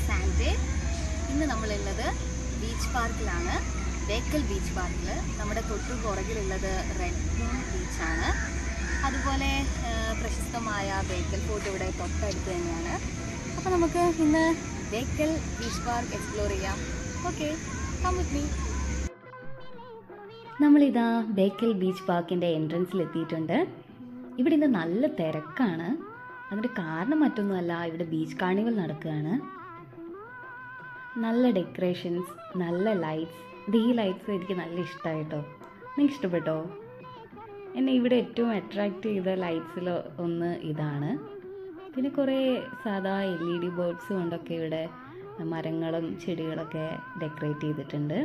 സാൻഡേ. ഇന്ന് നമ്മളുള്ളത് beach പാർക്കിലാണ്, Bekal beach പാർക്കിൽ. നമ്മുടെ തൊട്ടു പുറകിലുള്ളത് റെഡ് മൂൺ ബീച്ചാണ്. അതുപോലെ പ്രശസ്തമായ ബേക്കൽ ഫോർട്ട് ഇവിടെ തൊട്ടടുത്ത് തന്നെയാണ്. അപ്പോൾ നമുക്ക് ഇന്ന് ബേക്കൽ ബീച്ച് പാർക്ക് എക്സ്പ്ലോർ ചെയ്യാം. Okay, come with me. നമ്മളിതാ ബേക്കൽ ബീച്ച് പാർക്കിൻ്റെ എൻട്രൻസിലെത്തിയിട്ടുണ്ട്. ഇവിടെ ഇന്ന് നല്ല തിരക്കാണ്. അതിൻ്റെ കാരണം മറ്റൊന്നുമല്ല, ഇവിടെ ബീച്ച് കാർണിവൽ നടക്കുകയാണ്. നല്ല ഡെക്കറേഷൻസ്, നല്ല ലൈറ്റ്സ്. ഈ ലൈറ്റ്സ് എനിക്ക് നല്ല ഇഷ്ടമായിട്ടോ. നിങ്ങൾക്ക് ഇഷ്ടപ്പെട്ടോ? എന്നെ ഇവിടെ ഏറ്റവും അട്രാക്റ്റ് ചെയ്ത ലൈറ്റ്സിൽ ഒന്ന് ഇതാണ്. പിന്നെ കുറേ സാധാ LED ബോർഡ്സ് കൊണ്ടൊക്കെ ഇവിടെ മരങ്ങളും ചെടികളൊക്കെ ഡെക്കറേറ്റ് ചെയ്തിട്ടുണ്ട്.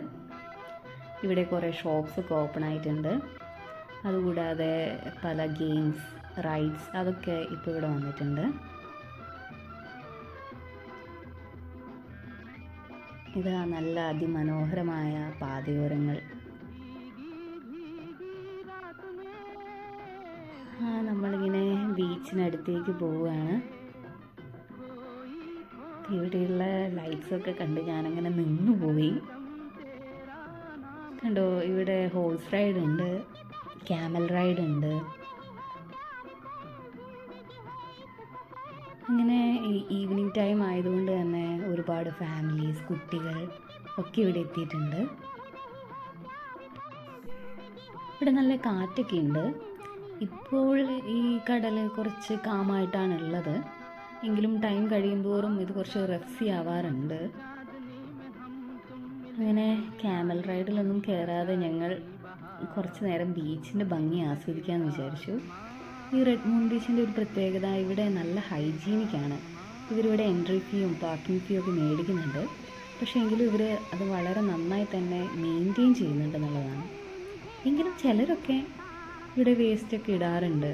ഇവിടെ കുറേ ഷോപ്സൊക്കെ ഓപ്പൺ ആയിട്ടുണ്ട്. അതുകൂടാതെ പല ഗെയിംസ്, റൈഡ്സ് അതൊക്കെ ഇപ്പോൾ ഇവിടെ വന്നിട്ടുണ്ട്. ഇതാ നല്ല അതിമനോഹരമായ പാതയോരങ്ങൾ. നമ്മളിങ്ങനെ ബീച്ചിനടുത്തേക്ക് പോവുകയാണ്. ഇവിടെയുള്ള ലൈറ്റ്സൊക്കെ കണ്ട് ഞാനങ്ങനെ നിന്നുപോയി. കണ്ടോ, ഇവിടെ ഹോഴ്സ് റൈഡ് ഉണ്ട്, ക്യാമൽ റൈഡ് ഉണ്ട്. അങ്ങനെ ഈവനിങ് ടൈം ആയതുകൊണ്ട് തന്നെ ഒരുപാട് ഫാമിലീസ്, കുട്ടികൾ ഒക്കെ ഇവിടെ എത്തിയിട്ടുണ്ട്. ഇവിടെ നല്ല കാറ്റൊക്കെ ഉണ്ട്. ഇപ്പോൾ ഈ കടൽ കുറച്ച് കാമായിട്ടാണുള്ളത്. എങ്കിലും ടൈം കഴിയുമ്പോഴും ഇത് കുറച്ച് റഫ്സി ആവാറുണ്ട്. അങ്ങനെ ക്യാമൽ റൈഡിലൊന്നും കയറാതെ ഞങ്ങൾ കുറച്ച് നേരം ബീച്ചിൻ്റെ ഭംഗി ആസ്വദിക്കാമെന്ന് വിചാരിച്ചു. ഈ റെഡ് മൂൺ ബീച്ചിൻ്റെ ഒരു പ്രത്യേകത, ഇവിടെ നല്ല ഹൈജീനിക്കാണ്. ഇവരിവിടെ എൻട്രി ഫീയും പാർക്കിംഗ് ഫീയും ഒക്കെ മേടിക്കുന്നുണ്ട്. പക്ഷേ എങ്കിലും ഇവർ അത് വളരെ നന്നായി തന്നെ മെയിൻറ്റെയിൻ ചെയ്യുന്നുണ്ടെന്നുള്ളതാണ്. എങ്കിലും ചിലരൊക്കെ ഇവിടെ വേസ്റ്റൊക്കെ ഇടാറുണ്ട്.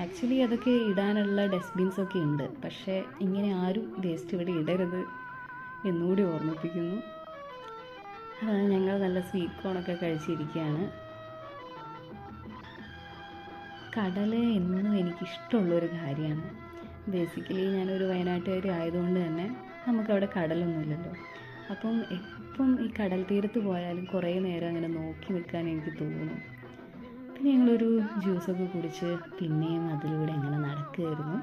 ആക്ച്വലി അതൊക്കെ ഇടാനുള്ള ഡസ്റ്റ്ബിൻസൊക്കെ ഉണ്ട്. പക്ഷേ ഇങ്ങനെ ആരും വേസ്റ്റ് ഇവിടെ ഇടരുത് എന്നുകൂടി ഓർമ്മിപ്പിക്കുന്നു. ഞങ്ങൾ നല്ല സ്വീറ്റ് കോണൊക്കെ കഴിച്ചിരിക്കുകയാണ്. കടൽ എന്നും എനിക്കിഷ്ടമുള്ളൊരു കാര്യമാണ്. ബേസിക്കലി ഞാനൊരു വയനാട്ടുകാരി ആയതുകൊണ്ട് തന്നെ നമുക്കവിടെ കടലൊന്നുമില്ലല്ലോ. അപ്പം എപ്പം ഈ കടൽ തീരത്ത് പോയാലും കുറേ നേരം അങ്ങനെ നോക്കി നിൽക്കാൻ എനിക്ക് തോന്നും. പിന്നെ ഞങ്ങളൊരു ജ്യൂസൊക്കെ കുടിച്ച് പിന്നെയും അതിലൂടെ അങ്ങനെ നടക്കുകയായിരുന്നു.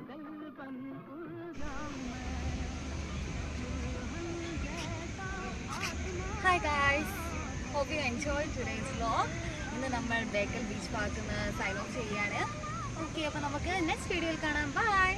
Hi guys, hope you enjoy today's vlog. ഇന്ന് നമ്മൾ ബേക്കൽ ബീച്ച് പാർക്കിൽ നിന്ന് സൈൻ ഓഫ് ചെയ്യാണ്. ഓക്കെ, അപ്പോൾ നമുക്ക് നെക്സ്റ്റ് വീഡിയോയിൽ കാണാം. ബൈ.